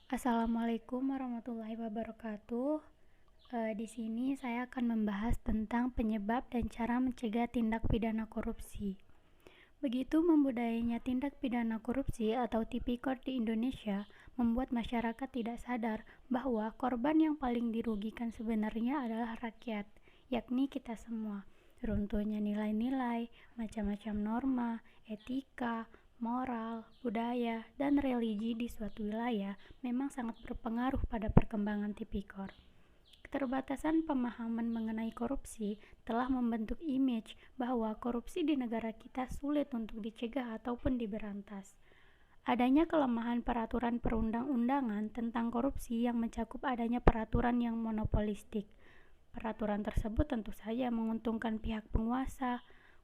Assalamualaikum warahmatullahi wabarakatuh. Di sini saya akan membahas tentang penyebab dan cara mencegah tindak pidana korupsi. Begitu membudayanya tindak pidana korupsi atau tipikor di Indonesia membuat masyarakat tidak sadar bahwa korban yang paling dirugikan sebenarnya adalah rakyat, yakni kita semua. Runtuhnya nilai-nilai, macam-macam norma, etika, moral, budaya, dan religi di suatu wilayah memang sangat berpengaruh pada perkembangan tipikor. Keterbatasan pemahaman mengenai korupsi telah membentuk image bahwa korupsi di negara kita sulit untuk dicegah ataupun diberantas. Adanya kelemahan peraturan perundang-undangan tentang korupsi yang mencakup adanya peraturan yang monopolistik. Peraturan tersebut tentu saja menguntungkan pihak penguasa,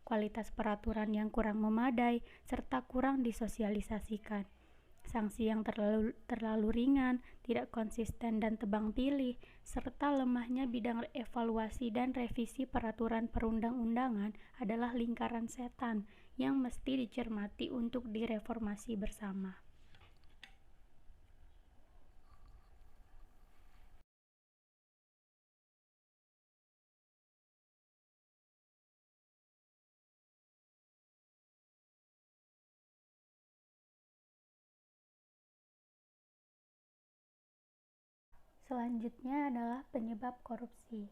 kualitas peraturan yang kurang memadai, serta kurang disosialisasikan. Sanksi yang terlalu ringan, tidak konsisten dan tebang pilih, serta lemahnya bidang evaluasi dan revisi peraturan perundang-undangan adalah lingkaran setan yang mesti dicermati untuk direformasi bersama. Selanjutnya adalah penyebab korupsi.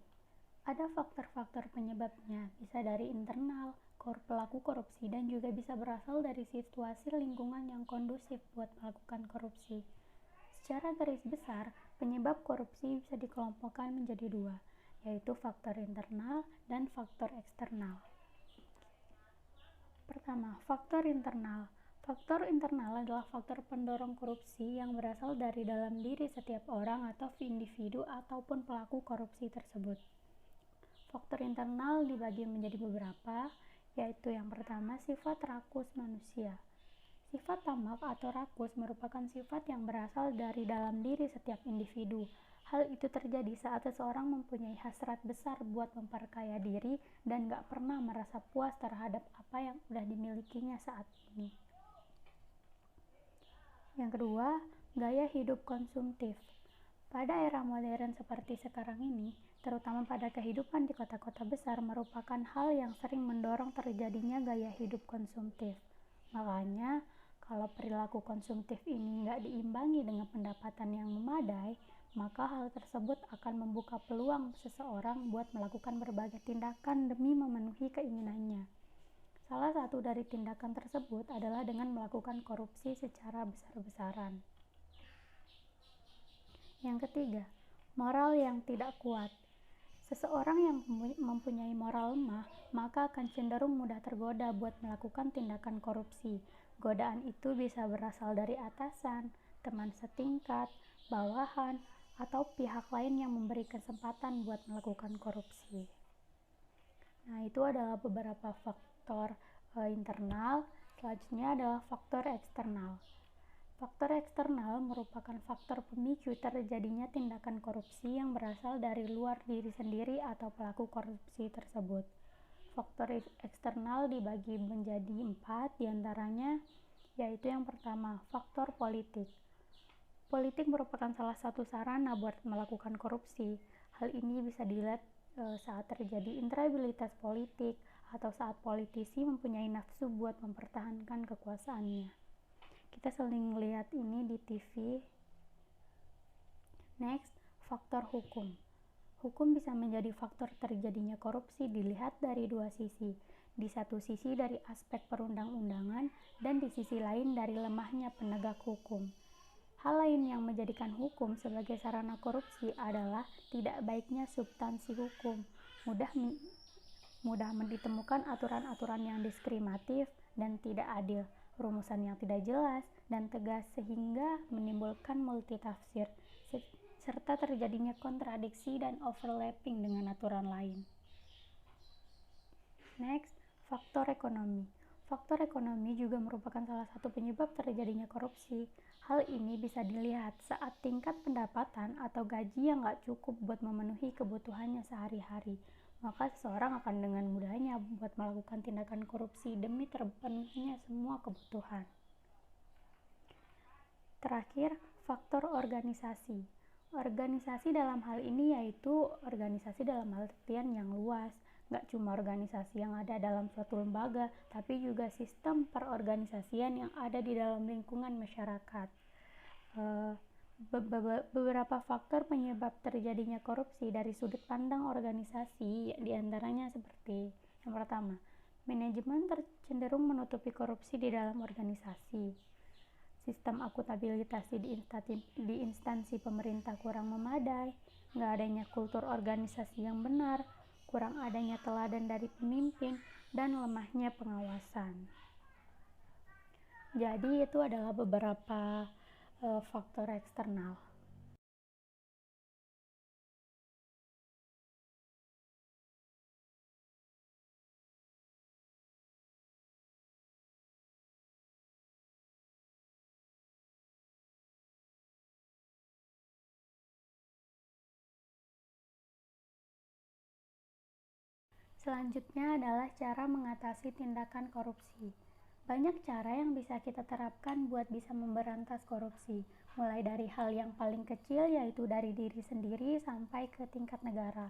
Ada faktor-faktor penyebabnya, bisa dari internal, pelaku korupsi, dan juga bisa berasal dari situasi lingkungan yang kondusif buat melakukan korupsi. Secara garis besar, penyebab korupsi bisa dikelompokkan menjadi dua, yaitu faktor internal dan faktor eksternal. Pertama, faktor internal. Faktor internal adalah faktor pendorong korupsi yang berasal dari dalam diri setiap orang atau individu ataupun pelaku korupsi tersebut. Faktor internal dibagi menjadi beberapa, yaitu yang pertama sifat rakus manusia. Sifat tamak atau rakus merupakan sifat yang berasal dari dalam diri setiap individu. Hal itu terjadi saat seseorang mempunyai hasrat besar buat memperkaya diri dan gak pernah merasa puas terhadap apa yang udah dimilikinya saat ini. Yang kedua, gaya hidup konsumtif. Pada era modern seperti sekarang ini, terutama pada kehidupan di kota-kota besar merupakan hal yang sering mendorong terjadinya gaya hidup konsumtif. Makanya, kalau perilaku konsumtif ini nggak diimbangi dengan pendapatan yang memadai, maka hal tersebut akan membuka peluang seseorang buat melakukan berbagai tindakan demi memenuhi keinginannya. Salah satu dari tindakan tersebut adalah dengan melakukan korupsi secara besar-besaran. Yang ketiga, moral yang tidak kuat. Seseorang yang mempunyai moral lemah, maka akan cenderung mudah tergoda buat melakukan tindakan korupsi. Godaan itu bisa berasal dari atasan, teman setingkat, bawahan, atau pihak lain yang memberi kesempatan buat melakukan korupsi. Nah, itu adalah beberapa faktor internal. Selanjutnya adalah faktor eksternal. Faktor eksternal merupakan faktor pemicu terjadinya tindakan korupsi yang berasal dari luar diri sendiri atau pelaku korupsi tersebut. Faktor eksternal dibagi menjadi 4 diantaranya, yaitu yang pertama, faktor politik. Politik merupakan salah satu sarana buat melakukan korupsi. Hal ini bisa dilihat saat terjadi instabilitas politik atau saat politisi mempunyai nafsu buat mempertahankan kekuasaannya. Kita sering lihat ini di TV. Next, faktor hukum. Hukum bisa menjadi faktor terjadinya korupsi dilihat dari dua sisi. Di satu sisi dari aspek perundang-undangan dan di sisi lain dari lemahnya penegak hukum. Hal lain yang menjadikan hukum sebagai sarana korupsi adalah tidak baiknya substansi hukum. Mudah ditemukan aturan-aturan yang diskriminatif dan tidak adil, rumusan yang tidak jelas dan tegas sehingga menimbulkan multitafsir serta terjadinya kontradiksi dan overlapping dengan aturan lain. Next, faktor ekonomi. Faktor ekonomi juga merupakan salah satu penyebab terjadinya korupsi. Hal ini bisa dilihat saat tingkat pendapatan atau gaji yang gak cukup buat memenuhi kebutuhannya sehari-hari. Maka seseorang akan dengan mudahnya buat melakukan tindakan korupsi demi terpenuhinya semua kebutuhan. Terakhir, Faktor organisasi. Organisasi dalam hal ini yaitu organisasi dalam artian yang luas, nggak cuma organisasi yang ada dalam suatu lembaga, tapi juga sistem perorganisasian yang ada di dalam lingkungan masyarakat. Beberapa faktor penyebab terjadinya korupsi dari sudut pandang organisasi diantaranya seperti yang pertama, manajemen cenderung menutupi korupsi di dalam organisasi. Sistem akuntabilitas di instansi pemerintah kurang memadai, nggak adanya kultur organisasi yang benar, kurang adanya teladan dari pemimpin, dan lemahnya pengawasan. Jadi itu adalah beberapa faktor eksternal. Selanjutnya adalah cara mengatasi tindakan korupsi. Banyak cara yang bisa kita terapkan buat bisa memberantas korupsi, mulai dari hal yang paling kecil yaitu dari diri sendiri sampai ke tingkat negara.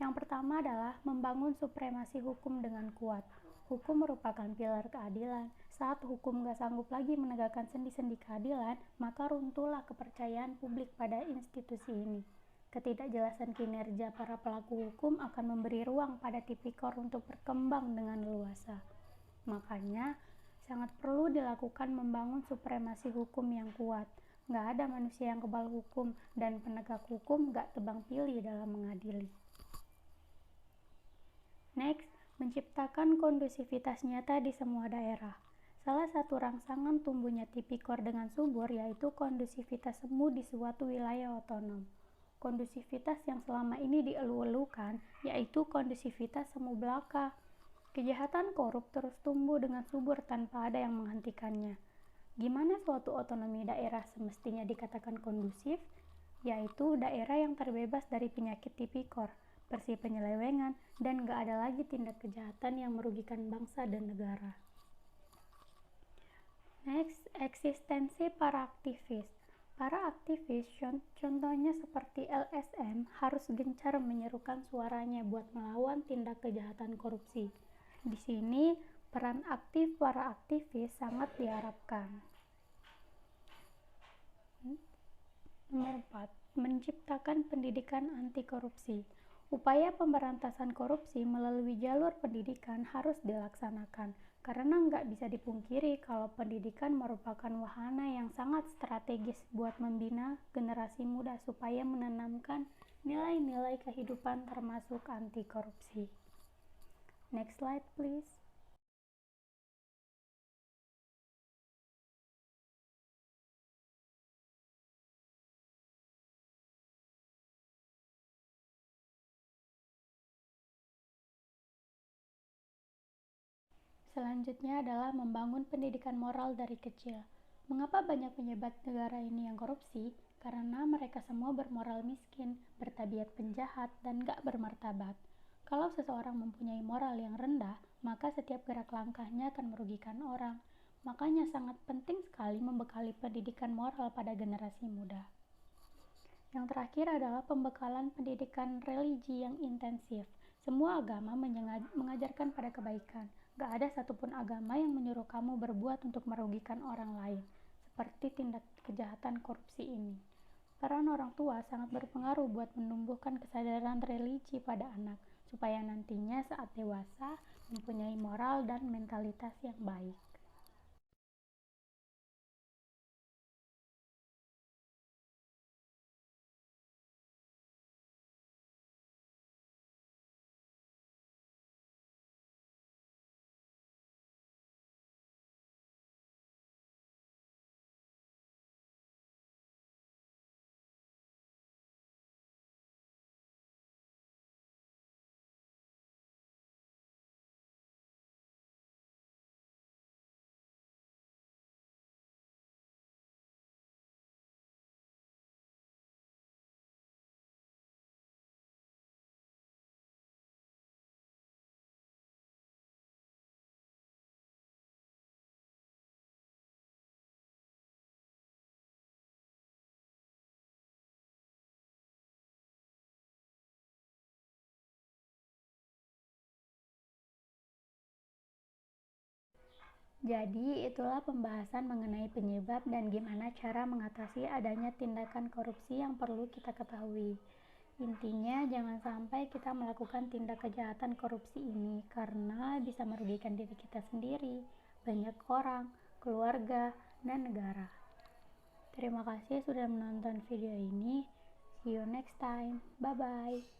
Yang pertama adalah membangun supremasi hukum dengan kuat. Hukum merupakan pilar keadilan. Saat hukum gak sanggup lagi menegakkan sendi-sendi keadilan, maka runtuhlah kepercayaan publik pada institusi ini. Ketidakjelasan kinerja para pelaku hukum akan memberi ruang pada tipikor untuk berkembang dengan leluasa. Makanya, sangat perlu dilakukan membangun supremasi hukum yang kuat. Gak ada manusia yang kebal hukum, dan penegak hukum gak tebang pilih dalam mengadili. Next, menciptakan kondusivitas nyata di semua daerah. Salah satu rangsangan tumbuhnya tipikor dengan subur yaitu kondusivitas semu di suatu wilayah otonom. Kondusivitas yang selama ini dielu-elukan yaitu kondusivitas semu belaka. Kejahatan korup terus tumbuh dengan subur tanpa ada yang menghentikannya. Gimana suatu otonomi daerah semestinya dikatakan kondusif? Yaitu daerah yang terbebas dari penyakit tipikor, bersih penyelewengan, dan gak ada lagi tindak kejahatan yang merugikan bangsa dan negara. Next, eksistensi para aktivis. Para aktivis, contohnya seperti LSM, harus gencar menyerukan suaranya buat melawan tindak kejahatan korupsi. Di sini, peran aktif para aktivis sangat diharapkan. Nomor 4, menciptakan pendidikan anti korupsi. Upaya pemberantasan korupsi melalui jalur pendidikan harus dilaksanakan, karena nggak bisa dipungkiri kalau pendidikan merupakan wahana yang sangat strategis buat membina generasi muda supaya menanamkan nilai-nilai kehidupan termasuk anti korupsi. Next slide please. Selanjutnya adalah membangun pendidikan moral dari kecil. Mengapa banyak pejabat negara ini yang korupsi? Karena mereka semua bermoral miskin, bertabiat penjahat, dan gak bermartabat. Kalau seseorang mempunyai moral yang rendah, maka setiap gerak langkahnya akan merugikan orang. Makanya sangat penting sekali membekali pendidikan moral pada generasi muda. Yang terakhir adalah pembekalan pendidikan religi yang intensif. Semua agama mengajarkan pada kebaikan. Gak ada satupun agama yang menyuruh kamu berbuat untuk merugikan orang lain, seperti tindak kejahatan korupsi ini. Peran orang tua sangat berpengaruh buat menumbuhkan kesadaran religi pada anak, supaya nantinya saat dewasa mempunyai moral dan mentalitas yang baik. Jadi, itulah pembahasan mengenai penyebab dan gimana cara mengatasi adanya tindakan korupsi yang perlu kita ketahui. Intinya, jangan sampai kita melakukan tindak kejahatan korupsi ini karena bisa merugikan diri kita sendiri, banyak orang, keluarga, dan negara. Terima kasih sudah menonton video ini. See you next time. Bye-bye.